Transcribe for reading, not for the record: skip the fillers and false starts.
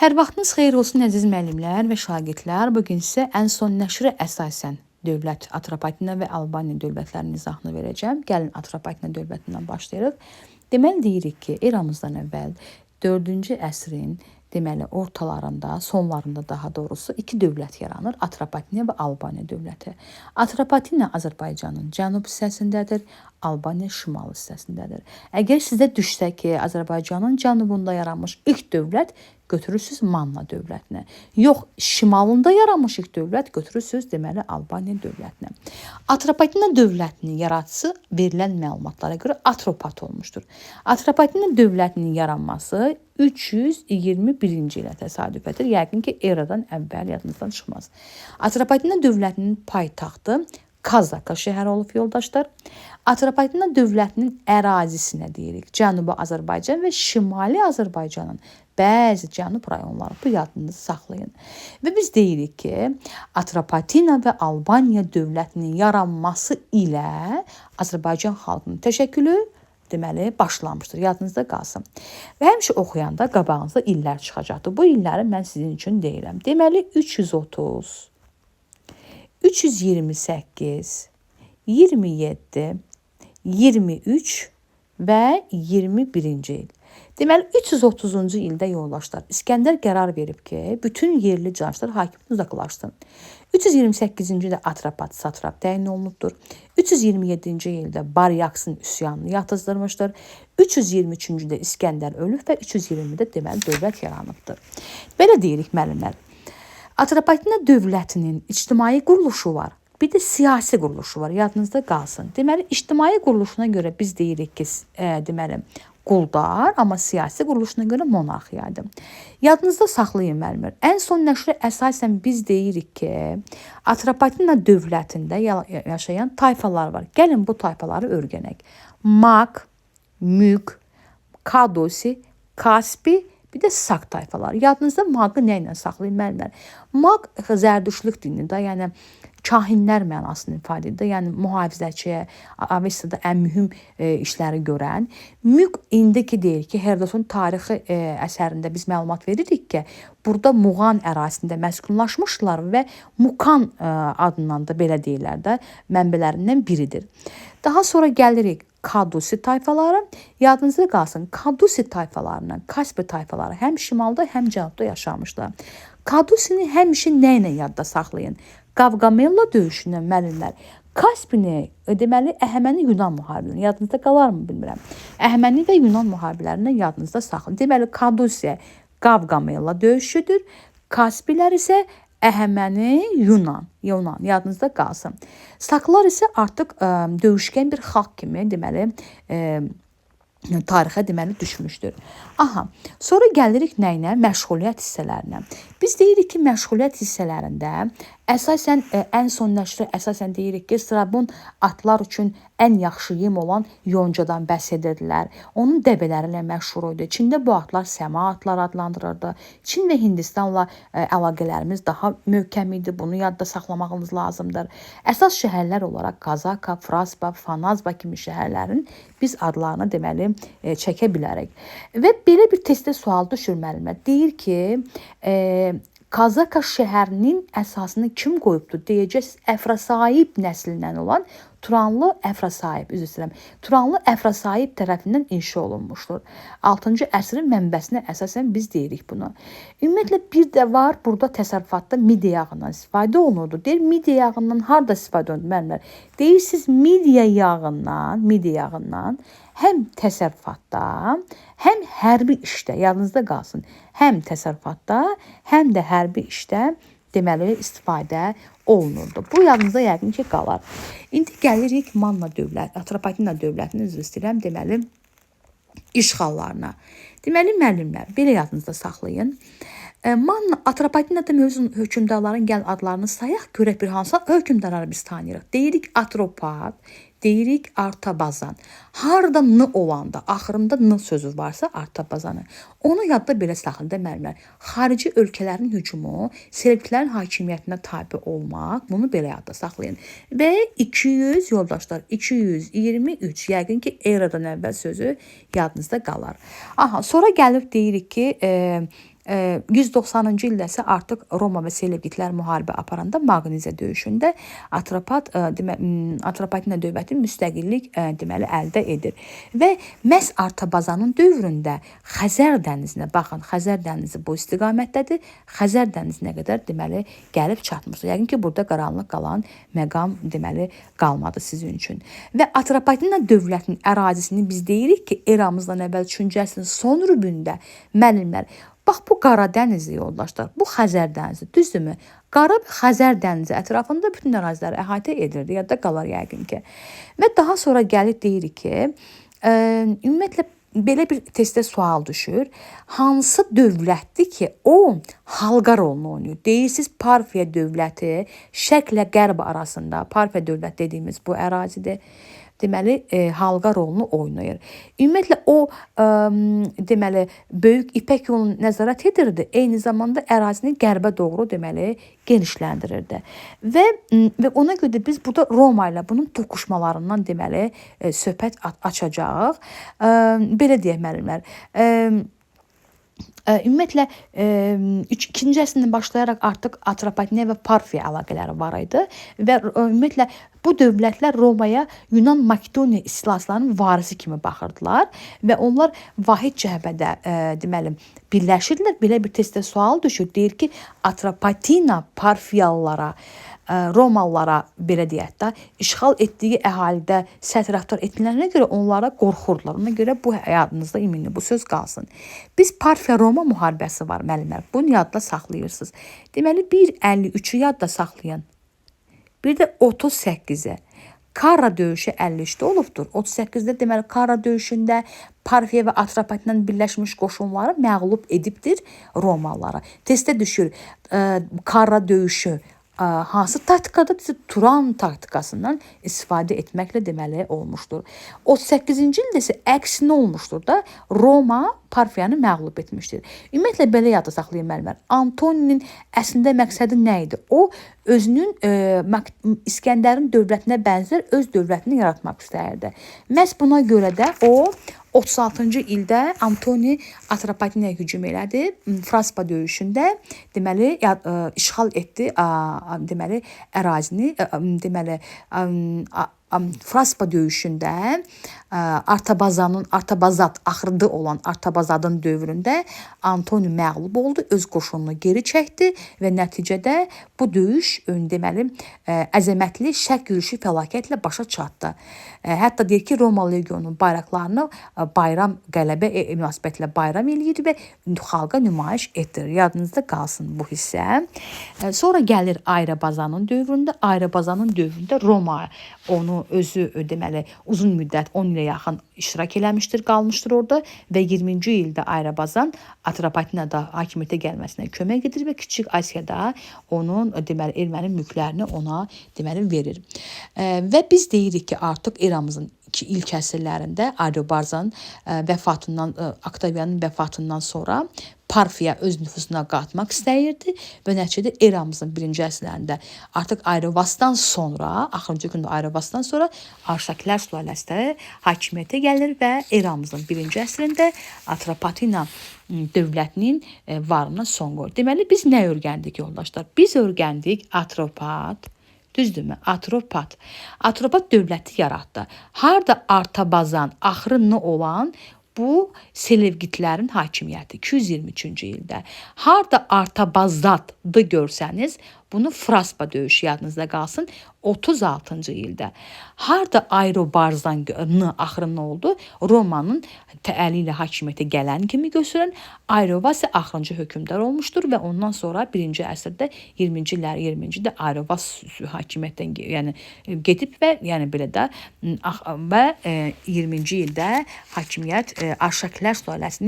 Hər vaxtınız xeyir olsun əziz müəllimlər və şagirdlər. Bu gün sizə ən son nəşrə əsasən dövlət Atropatina və Albaniya dövlətlərinin izahını verəcəm. Gəlin Atropatina dövlətindən başlayırıq. Deməli deyirik ki, eramızdan əvvəl 4-cü əsrin deməli ortalarında, sonlarında daha doğrusu iki dövlət yaranır. Atropatina və Albaniya dövləti. Atropatina Azərbaycanın cənub hissəsindədir, Albaniya şimal hissəsindədir. Əgər sizə düşsə ki, Azərbaycanın cənubunda yaranmış ilk dövlət, götürürsüz Manna dövlətinə. Yox, şimalında yaranmış ilk dövlət götürürsüz deməli Albaniya dövlətinə. Atropatina dövlətinin yaradıcısı verilən məlumatlara görə Atropat olmuşdur. Atropatina dövlətinin yaranması 321-ci ilə təsadüf edir. Yəqin ki, eradan əvvəl yadınızdan çıxmaz. Atropatina dövlətinin paytaxtı Kazaka şəhəri olub yoldaşlar. Atropatina dövlətinin ərazisinə deyirik Cənubi Azərbaycan və Şimali Azərbaycanın bəzi cənub rayonları. Bu yadınızı saxlayın. Və biz deyirik ki, Atropatina və Albaniya dövlətinin yaranması ilə Azərbaycan xalqının təşəkkülü deməli başlanmışdır. Yadınızda qalsın. Və həmişə oxuyanda qabağınıza illər çıxacaqdır. Bu illəri mən sizin üçün deyirəm. Deməli 330, 328, 27, 23 və 21-ci il. Deməli 330-cu ildə yoldaşlar İskəndər qərar verib ki, bütün yerli canişlər hakimiyyətdən uzaqlaşsın. 328-ci ildə Atropat satrap təyin olunubdur. 327-ci ildə Baryaksın üsyanını yatızdırmışdır. 323-cü ildə İskəndər ölüb və 320-də deməli dövlət yaranıbdır. Belə deyirik müəllimlər. Atropatina dövlətinin ictimai quruluşu var. Bir də siyasi quruluşu var. Yadınızda qalsın. Deməli ictimai quruluşuna görə biz deyirik ki, deməli quldar, amma siyasi quruluşuna görə monarxiyadır. Yadınızda saxlayın müəllimlər. Ən son nəşrə əsasən biz deyirik ki, Atropatina dövlətində yaşayan tayfalar var. Gəlin bu tayfaları öyrənək. Maq, Müq, Kadosi, Kaspi, bir də Sak tayfaları. Yadınızda Maqı nə ilə saxlayın müəllimlər? Maq Zərdüştlük dinində, yəni kahinlər mənasını ifadə edir. Yəni mühafizəçi, Avestada ən mühüm işləri görən. Müq indiki deyir ki, Herodotun tarixi əsərində biz məlumat veririk ki, burada Muğan ərazisində məskunlaşmışlar və Mukan adından da belə deyirlər də mənbələrindən biridir. Daha sonra gəlirik Kadusi tayfaları. Yadınızda qalsın, Kadusi tayfalarından Kaspi tayfaları həm şimalda, həm cənubda yaşamışlar. Kadusini həmişə nə ilə yadda saxlayın? Qavqamela döyüşündən müəllimlər. Kaspini, deməli, Əhəməni Yunan müharibələri. Yadınızda qalar mı bilmirəm. Əhəməni və Yunan müharibələrində yadınızda saxlayın. Deməli, Kadusiya Qavqamela döyüşüdür. Kaspilər isə Əhəməni Yunan. Yadınızda qalsın. Saklar isə artıq döyüşkən bir xalq kimi, deməli, tarixə deməli düşmüşdür. Aha, sonra gəlirik nə ilə? Məşğuliyyət hissələrinə. Biz deyirik ki, məşğuliyyət hissələrində əsasən ən son nəşrə əsasən deyirik ki, Strabon atlar üçün ən yaxşı yem olan yoncadan bəhs edirdilər. Onun dəvələri ilə məşhur idi. Çində bu atlar səma atlar adlandırırdı. Çin və Hindistanla əlaqələrimiz daha möhkəm idi. Bunu yadda saxlamağınız lazımdır. Əsas şəhərlər olaraq Kazaka, Fraspa, Fanazba kimi şəhərlərin biz adlarını deməli çəkə bilərik. Və belə bir testdə sual düşür müəllimə. Deyir ki, Kazaka şəhərinin əsasını kim qoyubdur? Deyəcəksiniz, Əfrasahib nəslindən olan Turanlı Əfrasahib, üzr istəyirəm. Turanlı Əfrasahib tərəfindən inşa olunmuşdur. 6-cı əsrin mənbəsinə əsasən biz deyirik bunu. Ümumiyyətlə bir də var, burada təsərrüfatda midya yağından istifadə olunurdu. Deyir, midya yağından harda istifadə olunur müəllimlər? Deyirsiniz, midya yağından həm təsərrüfatda, həm hərbi işdə, yadınızda qalsın, həm təsərrüfatda, həm də hərbi işdə deməli istifadə olunurdu. Bu yadınızda yəqin ki, qalar. İndi gəlirik Manna dövlət, Atropatina dövlətinin üzr istəyirəm, deməli işğallarına. Deməli müəllimlər, belə yadınızda saxlayın. Manna, Atropatinada mövcud hökmdarların gəl adlarını sayaq, görək bir hansı hökmdarları biz tanıyırıq. Deyirik Atropat, deyirik Artabazan. Harada n olanda, axırında n sözü varsa Artabazanı. Onu yadda belə saxlayın müəllimlər. Xarici ölkələrin hücumu, Selevkilərin hakimiyyətinə tabe olmaq, bunu belə yadda saxlayın. Və 200 yoldaşlar, 223, yəqin ki, eradan əvvəl sözü yadınızda qalar. Aha, sonra gəlib deyirik ki, 190-cı ildə isə artıq Roma və Selevkilər müharibə aparanda Maqnitsə döyüşündə Atropatina dövləti müstəqillik deməli əldə edir. Və məhz Artabazanın dövründə Xəzər dənizinə baxın, Xəzər dənizi bu istiqamətdədir. Xəzər dənizinə qədər deməli gəlib çatmışdır. Yəqin ki, burada qaranlıq qalan məqam deməli qalmadı sizin üçün. Və Atropatina dövlətinin ərazisini biz deyirik ki, eramızdan əvvəl 3-cü əsrin son rübündə müəllimlər, bax bu Qara dənizi yoldaşlar, bu Xəzər dənizi, düzdürmü? Qara Xəzər dənizi ətrafında bütün əraziləri əhatə edirdi, yadda qalar yəqin ki. Və daha sonra gəlib deyirik ki, ümumiyyətlə belə bir testdə sual düşür. Hansı dövlətdir ki, o halqa rolunu oynayır? Deyirsiniz Parfiya dövləti şərqlə qərb arasında, Parfiya dövlət dediyimiz bu ərazidir. Deməli, halqa rolunu oynayır. Ümumiyyətlə, o deməli, Böyük İpək yolunu nəzarət edirdi. Eyni zamanda ərazini qərbə doğru deməli genişləndirirdi. Və ona görə biz burada Roma ilə bunun toqquşmalarından deməli söhbət açacağıq. Belə deyək müəllimlər. Ümumiyyətlə, 2-ci əsrdən başlayaraq artıq Atropatina və Parfiya əlaqələri var idi və ümumiyyətlə bu dövlətlər Romaya Yunan Makedoniya istilaslarının varisi kimi baxırdılar və onlar vahid cəhbədə deməli birləşirdilər. Belə bir testdə sual düşür. Deyir ki, Atropatina Parfiyalılara, Romalılara belə deyək də, işğal etdiyi əhalidə sərraftar etdiklərinə görə onlara qorxurdular. Ona görə bu yadınızda iminli bu söz qalsın. Biz Parfiya-Roma müharibəsi var müəllimlər. Bunu yadda saxlayırsınız. Deməli 1:53-ü yadda saxlayın. Bir də 38-i. Karra döyüşü 53-də olubdur. 38-də deməli Karra döyüşündə Parfiya və Atropatinanın birləşmiş qoşunları məğlub edibdir Romalılara. Testdə düşür Karra döyüşü hansı taktikada? Turan taktikasından istifadə etməklə deməli olmuşdur. 38-ci ildə isə əksinə olmuşdur da, Roma Parfiyanı məğlub etmişdir. Ümumiyyətlə belə yadda saxlayın müəllimlər. Antoninin əslində məqsədi nə idi? O özünün İskəndərin dövlətinə bənzər öz dövlətini yaratmaq istəyirdi. Məhz buna görə də o 36-cı ildə Antoni Atropatinaya hücum elədi. Fraspa döyüşündə deməli işğal etdi deməli ərazini, deməli Fraspa döyüşündə Artabazat axırda olan Artabazadın dövründə Antoni məğlub oldu, öz qoşununu geri çəkdi və nəticədə bu döyüş deməli əzəmətli şərq yürüşü fəlakətlə başa çatdı. Hətta deyir ki, Roma legionunun bayraqlarını bayram qələbə münasibətilə bayram eləyir və xalqa nümayiş etdirir. Yadınızda qalsın bu hissə. Sonra gəlir Ayrabazanın dövründə. Ayrabazanın dövründə Roma onu özü deməli uzun müddət 10 ilə yaxın iştirak eləmişdir, qalmışdır orada və 20-ci ildə Ayrabazan Atropatinada hakimiyyətə gəlməsinə kömək edir və Kiçik Asiyada onun deməli erməni mülklərini ona deməli verir. Və biz deyirik ki, artıq eramızın ilk əsrlərində Ayrabazan vəfatından, Oktavianın vəfatından sonra Parfiya öz nüfuzuna qatmaq istəyirdi və nəticədə eramızın 1-ci əsrlərində artıq Ayrabasdan sonra, axırıncı gündə Ayrabasdan sonra Arşakilər sülaləsi hakimiyyətə gəlir və eramızın 1-ci əsrində Atropatina dövlətinin varlığına son qoyur. Deməli, biz nə öyrəndik yoldaşlar? Biz öyrəndik Atropat, düzdürmü? Atropat. Atropat dövləti yaratdı. Harda Artabazan axırını olan bu Selevkitlərin hakimiyyəti 223-cü ildə. Harda Artabazatdı görsəniz, bunu Fraspa döyüşü yadınızda qalsın 36-cı ildə. Harda Ayrobarzanın axırında oldu? Romanın əli ilə hakimiyyətə gələn kimi göstərən Ayrobas axırıncı hökmdar olmuşdur və ondan sonra 1-ci əsrdə 20-ci ildə Ayrobas hakimiyyətdən yəni gedib və yəni belə də və 20-ci ildə hakimiyyət Arşakilər sülaləsinin